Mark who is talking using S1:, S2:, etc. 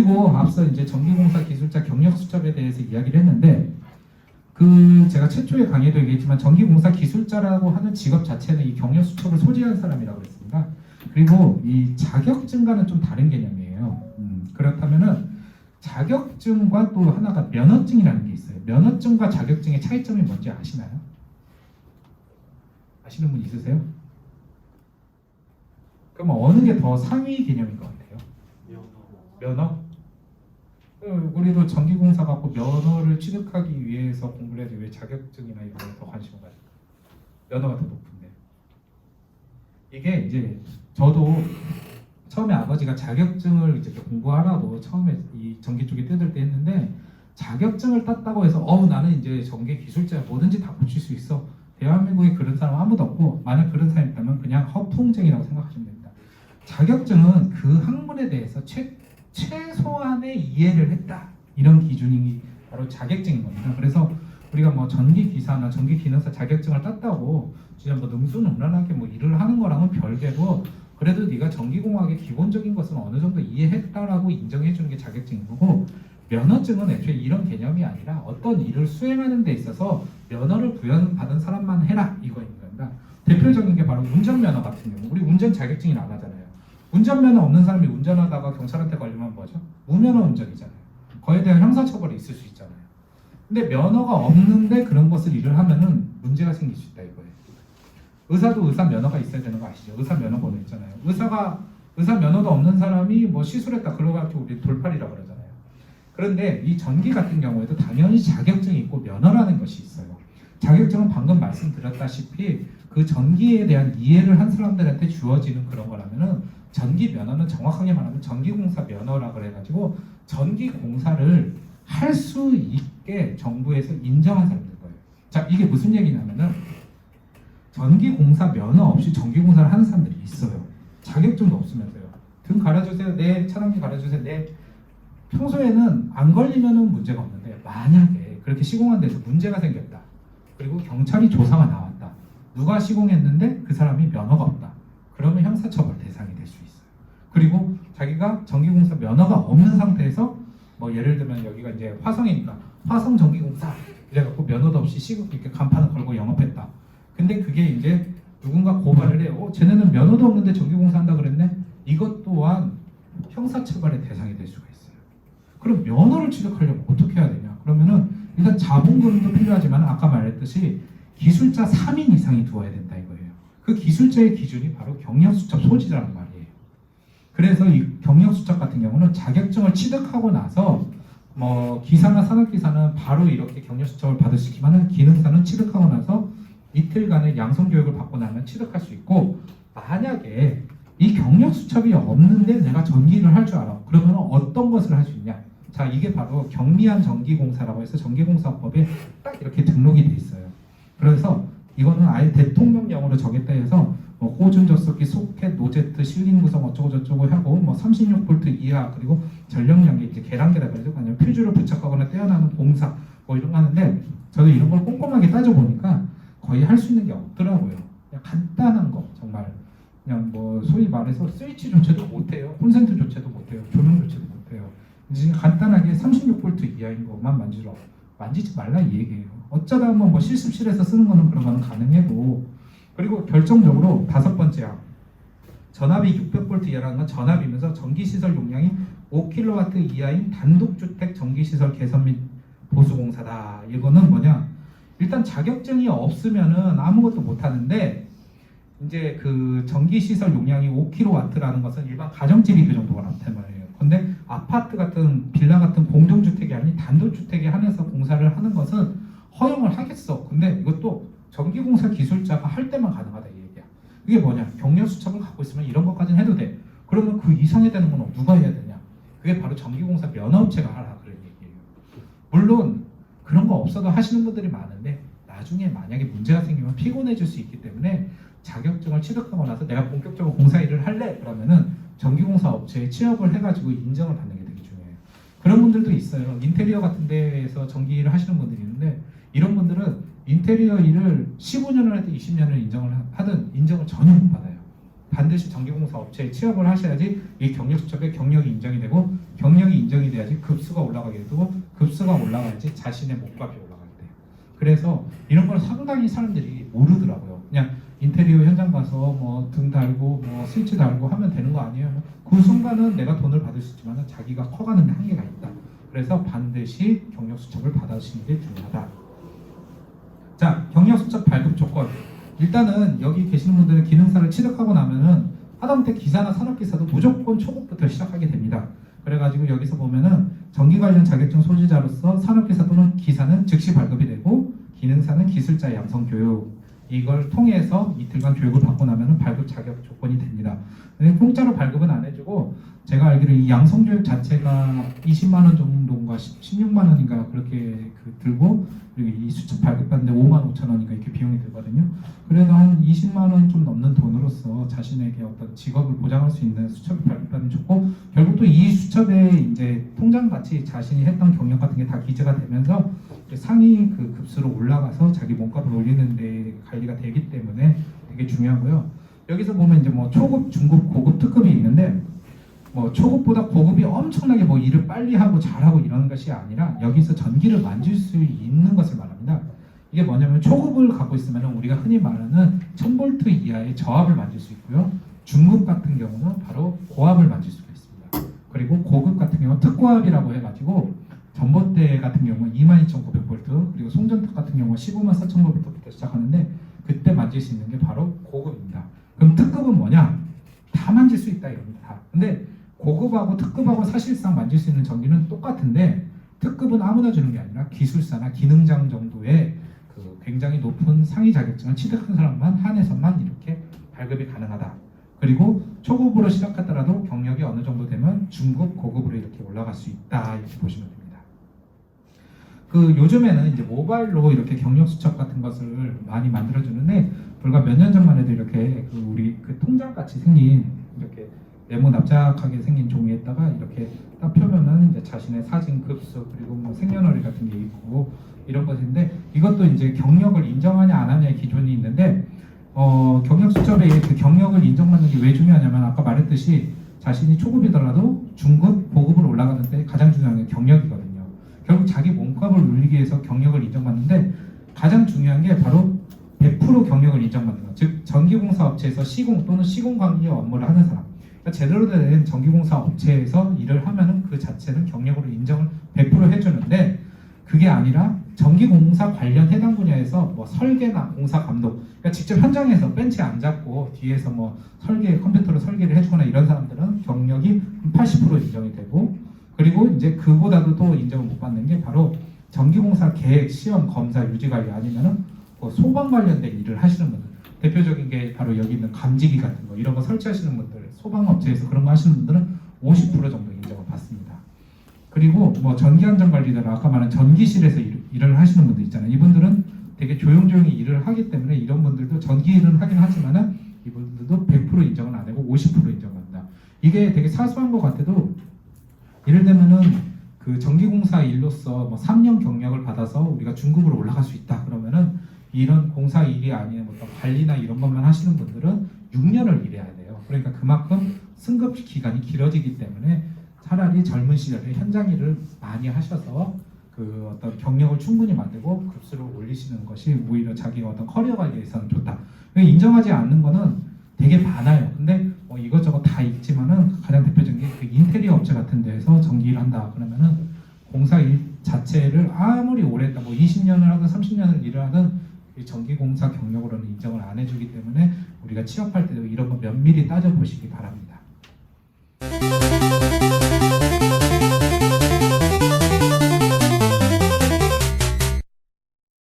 S1: 그리고 앞서 이제 전기공사 기술자 경력 수첩에 대해서 이야기를 했는데 제가 최초의 강의도 얘기했지만 전기공사 기술자라고 하는 직업 자체는 이 경력 수첩을 소지한 사람이라고 했습니다. 그리고 이 자격증과는 좀 다른 개념이에요. 그렇다면은 자격증과 또 하나가 면허증이라는 게 있어요. 면허증과 자격증의 차이점이 뭔지 아시나요? 아시는 분 있으세요? 그럼 어느 게 더 상위 개념인 것 같아요? 면허? 우리도 전기공사 갖고 면허를 취득하기 위해서 공부를 해야지 왜 자격증이나 이런 거에 더 관심을 가질까? 면허가 더 높은데. 이게 이제 저도 처음에 아버지가 자격증을 이제 공부하라고 처음에 이 전기 쪽에 뜯을 때 했는데 자격증을 땄다고 해서 나는 이제 전기 기술자야 뭐든지 다 고칠 수 있어. 대한민국에 그런 사람 아무도 없고 만약 그런 사람이 있다면 그냥 허풍쟁이라고 생각하시면 됩니다. 자격증은 그 학문에 대해서 최소한의 이해를 했다. 이런 기준이 바로 자격증인 겁니다. 그래서 우리가 뭐 전기기사나 전기기능사 자격증을 땄다고 진짜 뭐 능수능란하게 뭐 일을 하는 거랑은 별개로 그래도 네가 전기공학의 기본적인 것은 어느 정도 이해했다라고 인정해 주는 게 자격증인 거고 면허증은 애초에 이런 개념이 아니라 어떤 일을 수행하는 데 있어서 면허를 부여받은 사람만 해라 이거인 겁니다. 대표적인 게 바로 운전면허 같은 경우 우리 운전 자격증이 나가잖아요. 운전면허 없는 사람이 운전하다가 경찰한테 걸리면 뭐죠? 무면허 운전이잖아요. 거기에 대한 형사처벌이 있을 수 있잖아요. 근데 면허가 없는데 그런 것을 일을 하면은 문제가 생길 수 있다 이거예요. 의사도 의사 면허가 있어야 되는 거 아시죠? 의사 면허 번호 있잖아요. 의사 면허도 없는 사람이 뭐 시술했다 그러가지고 우리 돌팔이라 그러잖아요. 그런데 이 전기 같은 경우에도 당연히 자격증이 있고 면허라는 것이 있어요. 자격증은 방금 말씀드렸다시피 그 전기에 대한 이해를 한 사람들한테 주어지는 그런 거라면은 전기 면허는 정확하게 말하면 전기공사 면허라고 그래가지고 전기공사를 할 수 있게 정부에서 인정한 사람들 거예요. 자, 이게 무슨 얘기냐면은 전기공사 면허 없이 전기공사를 하는 사람들이 있어요. 자격증도 없으면서요. 등 갈아주세요. 네. 차단기 갈아주세요. 네. 평소에는 안 걸리면은 문제가 없는데 만약에 그렇게 시공한 데서 문제가 생겼다. 그리고 경찰이 조사가 나왔다. 누가 시공했는데 그 사람이 면허가 없다. 그러면 형사처벌 대상이 될 수 있어요. 그리고 자기가 전기공사 면허가 없는 상태에서 뭐 예를 들면 여기가 이제 화성이니까 화성 전기공사 이래갖고 면허도 없이 시국 이렇게 간판을 걸고 영업했다. 근데 그게 이제 누군가 고발을 해요. 쟤네는 면허도 없는데 전기공사 한다 그랬네? 이것 또한 형사처벌의 대상이 될 수가 있어요. 그럼 면허를 취득하려면 어떻게 해야 되냐? 그러면은 일단 자본금도 필요하지만 아까 말했듯이 기술자 3인 이상이 두어야 된다 이거예요. 그 기술자의 기준이 바로 경력수첩 소지자란 말이에요. 그래서 이 경력수첩 같은 경우는 자격증을 취득하고 나서 뭐 기사나 산업기사는 바로 이렇게 경력수첩을 받으시지만은 기능사는 취득하고 나서 이틀간의 양성교육을 받고 나면 취득할 수 있고 만약에 이 경력수첩이 없는데 내가 전기를 할 줄 알아. 그러면 어떤 것을 할 수 있냐? 자, 이게 바로 경미한 전기공사라고 해서 전기공사법에 딱 이렇게 등록이 돼 있어요. 그래서 이거는 아예 대통령령으로 정했다 해서 뭐 호준저속기, 소켓, 노제트, 실링 구성 어쩌고 저쩌고 하고 뭐 36V 이하 그리고 전력량이 이제 계량기라 그러죠. 아니면 퓨즈를 부착하거나 떼어나는 공사 뭐 이런 거 하는데 저도 이런 걸 꼼꼼하게 따져보니까 거의 할 수 있는 게 없더라고요. 그냥 간단한 거 정말 그냥 뭐 소위 말해서 스위치조차도 못해요. 콘센트조차도 못해요. 조명조차도 못해요. 이제 간단하게 36V 이하인 것만 만지지 말라 이 얘기예요. 어쩌다 한번 뭐 실습실에서 쓰는 거는 그런 거는 가능해도 그리고 결정적으로 5번째야. 전압이 600V 이하라는 건 전압이면서 전기시설 용량이 5kW 이하인 단독주택 전기시설 개선 및 보수공사다. 이거는 뭐냐? 일단 자격증이 없으면은 아무것도 못 하는데 이제 그 전기시설 용량이 5kW라는 것은 일반 가정집이 그 정도가 많단 말이에요. 근데 아파트 같은 빌라 같은 공동주택이 아닌 단독주택에 한해서 공사를 하는 것은 허용을 하겠어. 근데 이것도 전기공사 기술자가 할 때만 가능하다 이 얘기야. 이게 뭐냐? 경력수첩을 갖고 있으면 이런 것까지는 해도 돼. 그러면 그 이상이 되는 건 누가 해야 되냐? 그게 바로 전기공사 면허업체가 하라 그런 얘기예요. 물론 그런 거 없어도 하시는 분들이 많은데 나중에 만약에 문제가 생기면 피곤해질 수 있기 때문에 자격증을 취득하고 나서 내가 본격적으로 공사 일을 할래 그러면은 전기공사 업체에 취업을 해가지고 인정을 받는 게 되게 중요해요. 그런 분들도 있어요. 인테리어 같은 데에서 전기 일을 하시는 분들이 있는데 이런 분들은 인테리어 일을 15년을 하든 20년을 인정을 하든 인정을 전혀 못 받아요. 반드시 전기공사 업체에 취업을 하셔야지 이 경력수첩에 경력이 인정이 되고, 경력이 인정이 돼야지 급수가 올라가게 되고, 급수가 올라가야지 자신의 몸값이 올라가게 돼요. 그래서 이런 걸 상당히 사람들이 모르더라고요. 그냥 인테리어 현장 가서 뭐 등 달고 뭐 스위치 달고 하면 되는 거 아니에요. 그 순간은 내가 돈을 받을 수 있지만 자기가 커가는 데 한계가 있다. 그래서 반드시 경력수첩을 받으시는 게 중요하다. 자, 경력수첩 발급 조건. 일단은 여기 계시는 분들은 기능사를 취득하고 나면은 하다못해 기사나 산업기사도 무조건 초급부터 시작하게 됩니다. 그래가지고 여기서 보면은 전기 관련 자격증 소지자로서 산업기사 또는 기사는 즉시 발급이 되고, 기능사는 기술자 양성 교육, 이걸 통해서 이틀간 교육을 받고 나면은 발급 자격 조건이 됩니다. 근데 공짜로 발급은 안 해주고, 제가 알기로 이 양성 교육 자체가 20만 원 정도인가 16만 원인가 그렇게 들고, 그리고 이 수첩 발급받는데 5만 5천 원인가 이렇게 비용이 들거든요. 그래서 한 20만 원 좀 넘는 돈으로서 자신에게 어떤 직업을 보장할 수 있는 수첩을 발급받으면 좋고, 결국 또 이 수첩에 이제 통장같이 자신이 했던 경력 같은 게 다 기재가 되면서 상위 그 급수로 올라가서 자기 몸값을 올리는 데 관리가 되기 때문에 되게 중요하고요. 여기서 보면 이제 뭐 초급, 중급, 고급, 특급이 있는데, 뭐 초급보다 고급이 엄청나게 뭐 일을 빨리 하고 잘하고 이런 것이 아니라 여기서 전기를 만질 수 있는 것을 말합니다. 이게 뭐냐면 초급을 갖고 있으면 우리가 흔히 말하는 1000V 이하의 저압을 만질 수 있고요. 중급 같은 경우는 바로 고압을 만질 수가 있습니다. 그리고 고급 같은 경우는 특고압이라고 해가지고 전봇대 같은 경우 22,900V, 그리고 송전탑 같은 경우 154,000V부터 시작하는데, 그때 만질 수 있는 게 바로 고급입니다. 그럼 특급은 뭐냐? 다 만질 수 있다 이겁니다. 다. 근데 고급하고 특급하고 사실상 만질 수 있는 전기는 똑같은데, 특급은 아무나 주는 게 아니라 기술사나 기능장 정도의 그 굉장히 높은 상위 자격증을 취득한 사람만 한해서만 이렇게 발급이 가능하다. 그리고 초급으로 시작하더라도 경력이 어느 정도 되면 중급, 고급으로 이렇게 올라갈 수 있다, 이렇게 보시면 됩니다. 그 요즘에는 이제 모바일로 이렇게 경력 수첩 같은 것을 많이 만들어주는데, 불과 몇 년 전만 해도 이렇게 그 우리 그 통장 같이 생긴 이렇게 네모 납작하게 생긴 종이에다가 이렇게 딱 펴면은 이제 자신의 사진, 급수, 그리고 뭐 생년월일 같은 게 있고 이런 것인데, 이것도 이제 경력을 인정하냐 안 하냐의 기준이 있는데, 경력 수첩에 그 경력을 인정받는 게 왜 중요하냐면, 아까 말했듯이 자신이 초급이더라도 중급, 고급으로 올라가는데 가장 중요한 게 경력이거든요. 결국 자기 몸값을 올리기 위해서 경력을 인정받는데, 가장 중요한 게 바로 100% 경력을 인정받는 것. 즉 전기공사 업체에서 시공 또는 시공 관계 업무를 하는 사람, 그러니까 제대로 된 전기공사 업체에서 일을 하면은 그 자체는 경력으로 인정을 100% 해주는데, 그게 아니라 전기공사 관련 해당 분야에서 뭐 설계나 공사 감독, 그러니까 직접 현장에서 벤치에 앉았고 뒤에서 뭐 설계 컴퓨터로 설계를 해주거나 이런 사람들은 경력이 80% 인정이 되고, 그리고 이제 그보다도 또 인정을 못 받는 게 바로 전기공사 계획, 시험, 검사, 유지관리, 아니면은 뭐 소방 관련된 일을 하시는 분들, 대표적인 게 바로 여기 있는 감지기 같은 거 이런 거 설치하시는 분들, 소방업체에서 그런 거 하시는 분들은 50% 정도 인정을 받습니다. 그리고 뭐 전기안전관리들, 아까 말한 전기실에서 일을 하시는 분들 있잖아요. 이분들은 되게 조용조용히 일을 하기 때문에 이런 분들도 전기 일은 하긴 하지만은 이분들도 100% 인정은 안 되고 50% 인정한다. 이게 되게 사소한 것 같아도, 예를 들면은 그 전기공사 일로서 뭐 3년 경력을 받아서 우리가 중급으로 올라갈 수 있다 그러면은, 이런 공사 일이 아닌 어떤 관리나 이런 것만 하시는 분들은 6년을 일해야 돼요. 그러니까 그만큼 승급 기간이 길어지기 때문에 차라리 젊은 시절에 현장 일을 많이 하셔서 그 어떤 경력을 충분히 만들고 급수를 올리시는 것이 오히려 자기가 어떤 커리어 관리에서는 좋다. 인정하지 않는 거는 되게 많아요. 근데 뭐 이것저것 다 있지만은 가장 대표적인 게 그 인테리어 업체 같은 데서 전기 일 한다 그러면은 공사 일 자체를 아무리 오래 했다, 뭐 20년을 하든 30년을 일을 하든 이 전기공사 경력으로는 인정을 안 해주기 때문에 우리가 취업할 때도 이런 거 면밀히 따져보시기 바랍니다.